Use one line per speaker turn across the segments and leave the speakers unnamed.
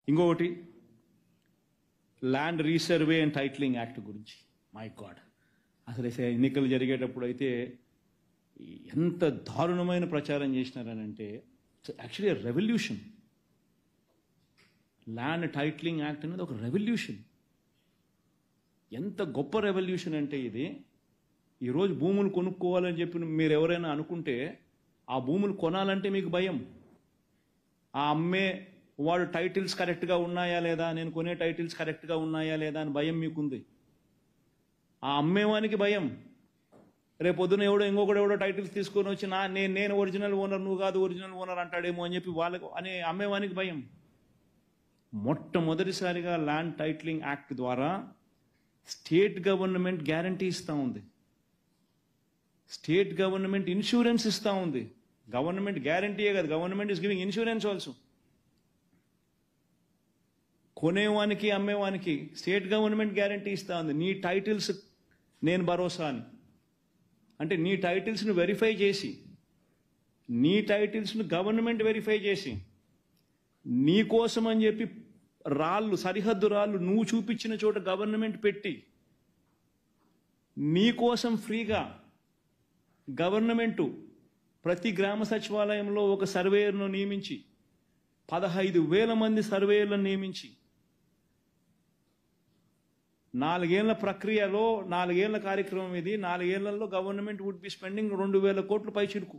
ఇంకొకటి land resurvey and titling act గురించి. My God, అసలు ఎన్నికలు జరిగేటప్పుడు అయితే ఎంత దారుణమైన ప్రచారం చేసినారని అంటే actually revolution. Land titling act అనేది ఒక రెవల్యూషన్. ఎంత గొప్ప రెవల్యూషన్ అంటే ఇది. ఈరోజు భూములు కొనుక్కోవాలని చెప్పి మీరు ఎవరైనా అనుకుంటే ఆ భూములు కొనాలంటే మీకు భయం. ఆ అమ్మే వాడు టైటిల్స్ కరెక్ట్గా ఉన్నాయా లేదా, నేను కొనే టైటిల్స్ కరెక్ట్గా ఉన్నాయా లేదా అని భయం మీకుంది. ఆ అమ్మేవానికి భయం, రేపొద్దున ఇంకొకడు టైటిల్స్ తీసుకొని వచ్చి నేను ఒరిజినల్ ఓనర్, నువ్వు కాదు ఒరిజినల్ ఓనర్ అంటాడేమో అని చెప్పి వాళ్ళకు అనే అమ్మేవానికి భయం. మొట్టమొదటిసారిగా ల్యాండ్ టైటిలింగ్ యాక్ట్ ద్వారా స్టేట్ గవర్నమెంట్ గ్యారంటీ ఇస్తూ ఉంది, స్టేట్ గవర్నమెంట్ ఇన్సూరెన్స్ ఇస్తూ ఉంది. గవర్నమెంట్ గ్యారంటీయే కాదు, government is giving insurance also. కొనేవానికి అమ్మేవానికి స్టేట్ గవర్నమెంట్ గ్యారంటీ ఇస్తూ ఉంది. నీ టైటిల్స్ నేను భరోసా అని, అంటే నీ టైటిల్స్ను వెరిఫై చేసి, నీ టైటిల్స్ను గవర్నమెంట్ వెరిఫై చేసి, నీ కోసం అని చెప్పి రాళ్ళు, సరిహద్దు రాళ్ళు నువ్వు చూపించిన చోట గవర్నమెంట్ పెట్టి, నీ కోసం ఫ్రీగా గవర్నమెంటు ప్రతి గ్రామ సచివాలయంలో ఒక సర్వేయర్ను నియమించి 15,000 మంది సర్వేయర్లను నియమించి 4 ఏళ్ల ప్రక్రియలో 4 ఏళ్ల కార్యక్రమం ఇది. 4 ఏళ్లలో గవర్నమెంట్ వుడ్ బి స్పెండింగ్ 2,000 కోట్ల పైచిలుకు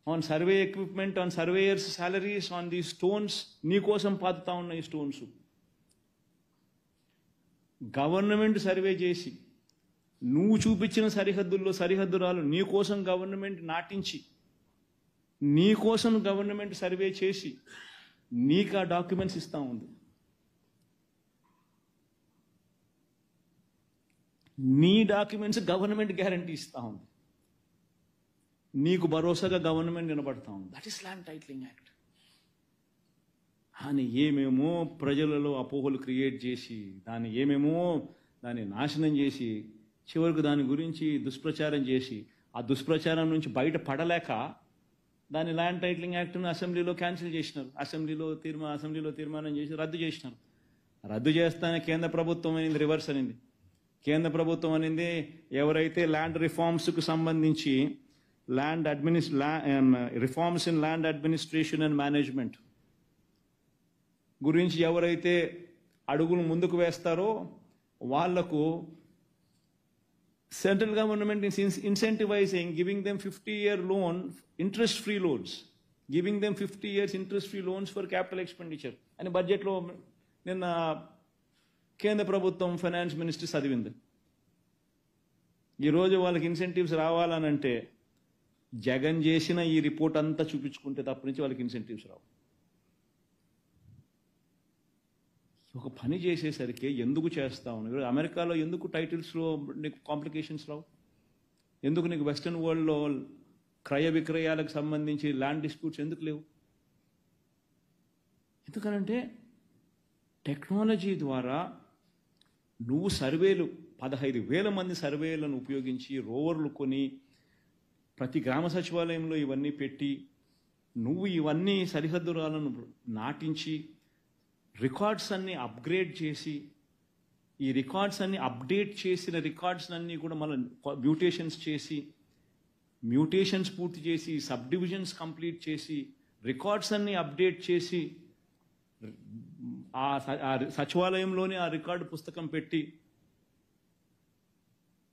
on survey equipment, on surveyors salaries, on the stones. నీ కోసం పాతుతా ఉన్న ఈ స్టోన్స్ గవర్నమెంట్ సర్వే చేసి, నువ్వు చూపించిన సరిహద్దుల్లో సరిహద్దురాలు నీ కోసం గవర్నమెంట్ నాటించి, నీ కోసం గవర్నమెంట్ సర్వే చేసి నీకు ఆ డాక్యుమెంట్స్ ఇస్తూ ఉంది. నీ డాక్యుమెంట్స్ గవర్నమెంట్ గ్యారంటీ ఇస్తూ ఉంది. నీకు భరోసాగా గవర్నమెంట్ నిలబడతా ఉంది. That is land titling act. అని ఏమేమో ప్రజలలో అపోహలు క్రియేట్ చేసి, దాన్ని నాశనం చేసి, చివరికి దాని గురించి దుష్ప్రచారం చేసి, ఆ దుష్ప్రచారం నుంచి బయట పడలేక దాని ల్యాండ్ టైటిలింగ్ యాక్ట్ను అసెంబ్లీలో క్యాన్సిల్ చేసినారు. అసెంబ్లీలో తీర్మానం చేసి రద్దు చేసినారు. రద్దు చేస్తానే కేంద్ర ప్రభుత్వం అనింది, రివర్స్ అనింది. కేంద్ర ప్రభుత్వం అనింది, ఎవరైతే ల్యాండ్ రిఫార్మ్స్కు సంబంధించి reforms in land administration and management గురించి ఎవరైతే అడుగులు ముందుకు వేస్తారో వాళ్లకు central government is incentivizing, giving them 50-year loan, interest-free loans, giving them 50 years interest-free loans for capital expenditure అని బడ్జెట్లో నిన్న కేంద్ర ప్రభుత్వం ఫైనాన్స్ మినిస్టర్ చదివింది. ఈరోజు వాళ్ళకి ఇన్సెంటివ్స్ రావాలనంటే జగన్ చేసిన ఈ రిపోర్ట్ అంతా చూపించుకుంటే తప్ప నుంచి వాళ్ళకి ఇన్సెంటివ్స్ రావు. ఒక పని చేసేసరికి ఎందుకు చేస్తా ఉన్నావు? అమెరికాలో ఎందుకు టైటిల్స్లో నీకు కాంప్లికేషన్స్ రావు? ఎందుకు నీకు వెస్టర్న్ వరల్డ్లో క్రయ విక్రయాలకు సంబంధించి ల్యాండ్ డిస్ప్యూట్స్ ఎందుకు లేవు? ఎందుకనంటే టెక్నాలజీ ద్వారా నువ్వు సర్వేలు 15,000 మంది సర్వేలను ఉపయోగించి, రోవర్లు కొని, ప్రతి గ్రామ సచివాలయంలో ఇవన్నీ పెట్టి, నువ్వు ఇవన్నీ సరిహద్దురాలను నాటించి, రికార్డ్స్ అన్ని అప్గ్రేడ్ చేసి, ఈ రికార్డ్స్ అన్ని అప్డేట్ చేసిన రికార్డ్స్ అన్నీ కూడా మళ్ళీ మ్యూటేషన్స్ చేసి, మ్యూటేషన్స్ పూర్తి చేసి, సబ్ డివిజన్స్ కంప్లీట్ చేసి, రికార్డ్స్ అన్ని అప్డేట్ చేసి, ఆ సచివాలయంలోనే ఆ రికార్డు పుస్తకం పెట్టి,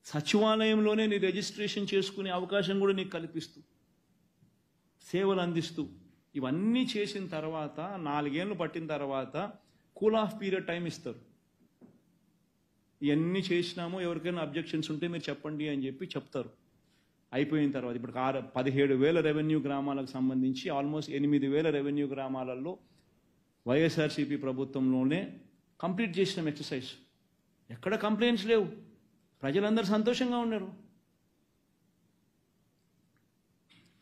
సచివాలయంలోనే నీ రిజిస్ట్రేషన్ చేసుకునే అవకాశం కూడా నీకు కల్పిస్తూ, సేవలు అందిస్తూ, ఇవన్నీ చేసిన తర్వాత 4 ఏళ్ళు పట్టిన తర్వాత కూల్ ఆఫ్ పీరియడ్ టైం ఇస్తారు. ఇవన్నీ చేసినాము, ఎవరికైనా అబ్జెక్షన్స్ ఉంటే మీరు చెప్పండి అని చెప్పి చెప్తారు. అయిపోయిన తర్వాత ఇప్పుడు 17,000 రెవెన్యూ గ్రామాలకు సంబంధించి ఆల్మోస్ట్ 8,000 రెవెన్యూ గ్రామాలలో వైఎస్ఆర్సీపీ ప్రభుత్వంలోనే కంప్లీట్ చేసినాం ఎక్సర్సైజ్. ఎక్కడ కంప్లైంట్స్ లేవు, ప్రజలందరూ సంతోషంగా ఉన్నారు.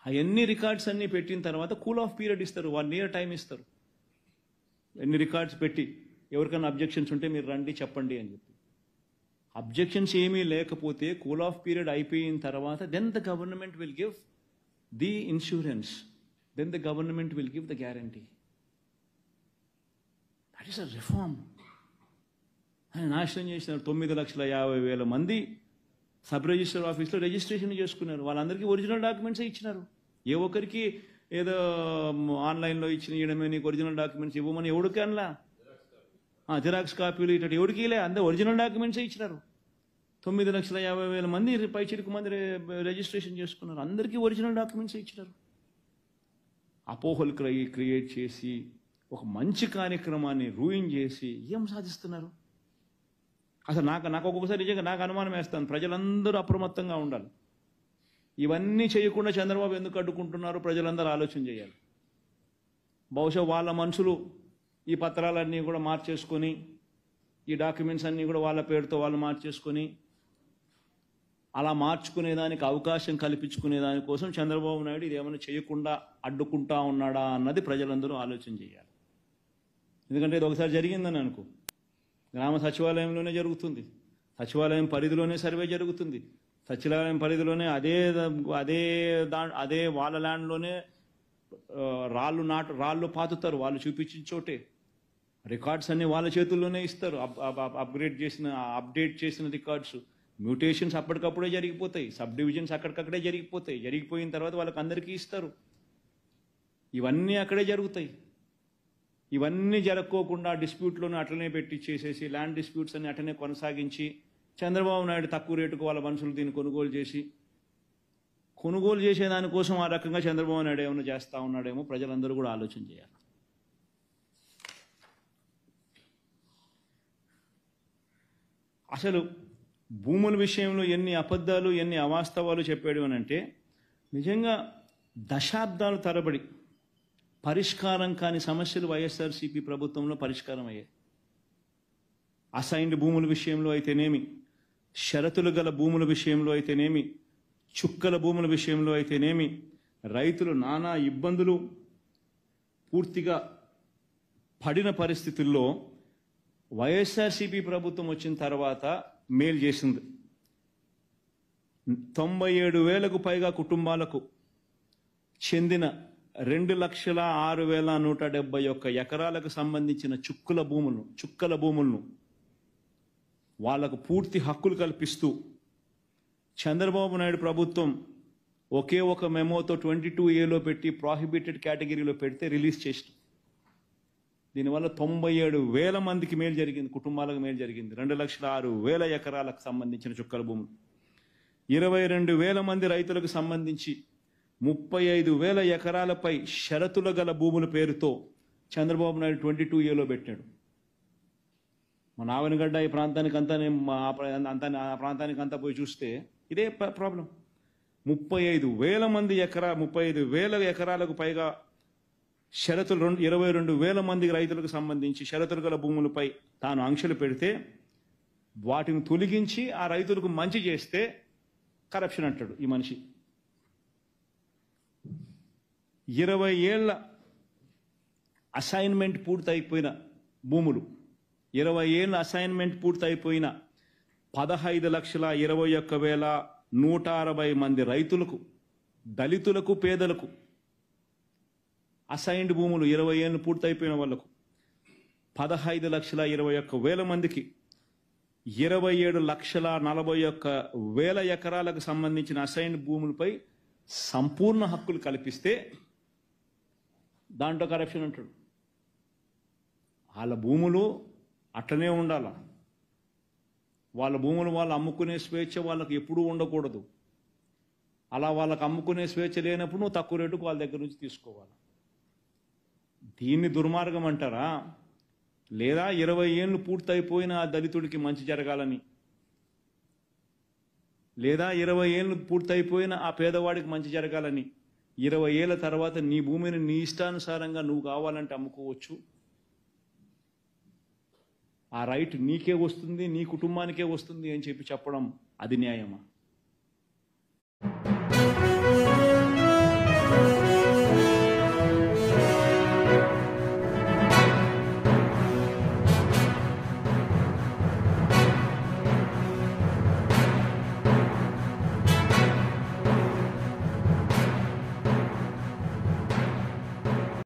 అవన్నీ రికార్డ్స్ అన్నీ పెట్టిన తర్వాత కూల్ ఆఫ్ పీరియడ్ ఇస్తారు, 1 year టైం ఇస్తారు. ఎన్ని రికార్డ్స్ పెట్టి ఎవరికైనా అబ్జెక్షన్స్ ఉంటే మీరు రండి చెప్పండి అని చెప్పి. అబ్జెక్షన్స్ ఏమీ లేకపోతే కూల్ ఆఫ్ పీరియడ్ అయిపోయిన తర్వాత then the government will give the insurance, then the government will give the guarantee. That is a reform. ఆయన నాశనం చేసినారు. 9,50,000 మంది సబ్ రిజిస్టర్ ఆఫీస్లో రిజిస్ట్రేషన్ చేసుకున్నారు. వాళ్ళందరికీ ఒరిజినల్ డాక్యుమెంట్సే ఇచ్చినారు. ఏ ఒక్కరికి ఏదో ఆన్లైన్లో ఇవ్వడమే నీకు ఒరిజినల్ డాక్యుమెంట్స్ ఇవ్వమని ఎవరికి అనలా. జిరాక్స్ కాపీలు ఇటు ఎవరికి లే, అందరూ ఒరిజినల్ డాక్యుమెంట్సే ఇచ్చినారు. 9,50,000 మంది పైచిలకు మంది రిజిస్ట్రేషన్ చేసుకున్నారు. అందరికీ ఒరిజినల్ డాక్యుమెంట్సే ఇచ్చినారు. అపోహలు క్రియేట్ చేసి ఒక మంచి కార్యక్రమాన్ని రూయిన్ చేసి ఏం సాధిస్తున్నారు? అసలు నాకు ఒక్కొక్కసారి నిజంగా నాకు అనుమానం వేస్తాను. ప్రజలందరూ అప్రమత్తంగా ఉండాలి. ఇవన్నీ చేయకుండా చంద్రబాబు ఎందుకు అడ్డుకుంటున్నారు? ప్రజలందరూ ఆలోచన చేయాలి. బహుశా వాళ్ళ మనుషులు ఈ పత్రాలన్నీ కూడా మార్చేసుకొని, ఈ డాక్యుమెంట్స్ అన్నీ కూడా వాళ్ళ పేరుతో వాళ్ళు మార్చేసుకొని, అలా మార్చుకునేదానికి అవకాశం కల్పించుకునే దానికోసం చంద్రబాబు నాయుడు ఇదేమైనా చేయకుండా అడ్డుకుంటా ఉన్నాడా అన్నది ప్రజలందరూ ఆలోచన చేయాలి. ఎందుకంటే ఇది ఒకసారి జరిగిందని అనుకో, గ్రామ సచివాలయంలోనే జరుగుతుంది, సచివాలయం పరిధిలోనే సర్వే జరుగుతుంది, సచివాలయం పరిధిలోనే అదే వాళ్ళ ల్యాండ్లోనే రాళ్ళు పాతుతారు, వాళ్ళు చూపించిన చోటే రికార్డ్స్ అన్ని వాళ్ళ చేతుల్లోనే ఇస్తారు. అప్డేట్ చేసిన రికార్డ్స్, మ్యూటేషన్స్ అప్పటికప్పుడే జరిగిపోతాయి, సబ్ డివిజన్స్ అక్కడికక్కడే జరిగిపోతాయి. జరిగిపోయిన తర్వాత వాళ్ళకి అందరికీ ఇస్తారు. ఇవన్నీ అక్కడే జరుగుతాయి. ఇవన్నీ జరగకోకుండా డిస్ప్యూట్లను అట్లనే పెట్టి చేసేసి ల్యాండ్ డిస్ప్యూట్స్ అన్ని అట్లనే కొనసాగించి చంద్రబాబు నాయుడు తక్కువ రేటుకు వాళ్ళ మనుషులు దీన్ని కొనుగోలు చేసేదానికోసం ఆ రకంగా చంద్రబాబు నాయుడు ఏమైనా చేస్తూ ఉన్నాడేమో ప్రజలందరూ కూడా ఆలోచన చేయాలి. అసలు భూముల విషయంలో ఎన్ని అబద్ధాలు ఎన్ని అవాస్తవాలు చెప్పాడు అని అంటే, నిజంగా దశాబ్దాల తరబడి పరిష్కారం కాని సమస్యలు వైఎస్ఆర్సీపీ ప్రభుత్వంలో పరిష్కారం అయ్యాయి. అసైన్డ్ భూముల విషయంలో అయితేనేమి, షరతులు గల భూముల విషయంలో అయితేనేమి, చుక్కల భూముల విషయంలో అయితేనేమి, రైతులు నానా ఇబ్బందులు పూర్తిగా పడిన పరిస్థితుల్లో వైఎస్ఆర్సీపీ ప్రభుత్వం వచ్చిన తర్వాత మేలు చేసింది. 97,000కు పైగా కుటుంబాలకు చెందిన 2,06,171 ఎకరాలకు సంబంధించిన చుక్కల భూములను వాళ్లకు పూర్తి హక్కులు కల్పిస్తూ చంద్రబాబు నాయుడు ప్రభుత్వం ఒకే ఒక మెమోతో 22A పెట్టి ప్రాహిబిటెడ్ కేటగిరీలో పెడితే రిలీజ్ చేసింది. దీనివల్ల 97,000 మందికి మేలు జరిగింది, కుటుంబాలకు మేలు జరిగింది. 2,06,000 ఎకరాలకు సంబంధించిన చుక్కల భూములు, 22,000 మంది రైతులకు సంబంధించి 35,000 ఎకరాలపై షరతుల గల భూముల పేరుతో చంద్రబాబు నాయుడు 22A పెట్టాడు. మన ఆవనగడ్డ ఈ ప్రాంతానికంతా ఆ ప్రాంతానికంతా పోయి చూస్తే ఇదే ప్రాబ్లం. 35,000 ఎకరాలకు పైగా షరతులు 22,000 మంది రైతులకు సంబంధించి షరతులు గల భూములపై తాను ఆంక్షలు పెడితే వాటిని తొలగించి ఆ రైతులకు మంచి చేస్తే కరప్షన్ అంటాడు ఈ మనిషి. 20 ఏళ్ల అసైన్మెంట్ పూర్తయిపోయిన భూములు, 20 ఏళ్ల అసైన్మెంట్ పూర్తయిపోయిన 15,21,160 మంది రైతులకు, దళితులకు, పేదలకు అసైన్డ్ భూములు 20 ఏళ్ళు పూర్తయిపోయిన వాళ్లకు 15,21,000 మందికి 27,41,000 ఎకరాలకు సంబంధించిన అసైన్డ్ భూములపై సంపూర్ణ హక్కులు కల్పిస్తే దాంట్లో కరప్షన్ అంటాడు. వాళ్ళ భూములు అట్లనే ఉండాల, వాళ్ళ భూములు వాళ్ళు అమ్ముకునే స్వేచ్ఛ వాళ్ళకి ఎప్పుడూ ఉండకూడదు. అలా వాళ్ళకి అమ్ముకునే స్వేచ్ఛ లేనప్పుడు నువ్వు తక్కువ రేటుకు వాళ్ళ దగ్గర నుంచి తీసుకోవాలి. దీన్ని దుర్మార్గం అంటారా? లేదా 20 ఏళ్ళు పూర్తయిపోయిన ఆ దళితుడికి మంచి జరగాలని, లేదా 20 ఏళ్ళు పూర్తయిపోయిన ఆ పేదవాడికి మంచి జరగాలని 20 ఏళ్ల తర్వాత నీ భూమిని నీ ఇష్టానుసారంగా నువ్వు కావాలంటే అమ్ముకోవచ్చు. ఆ రైట్ నీకే వస్తుంది, నీ కుటుంబానికే వస్తుంది అని చెప్పి చెప్పడం అది న్యాయమా?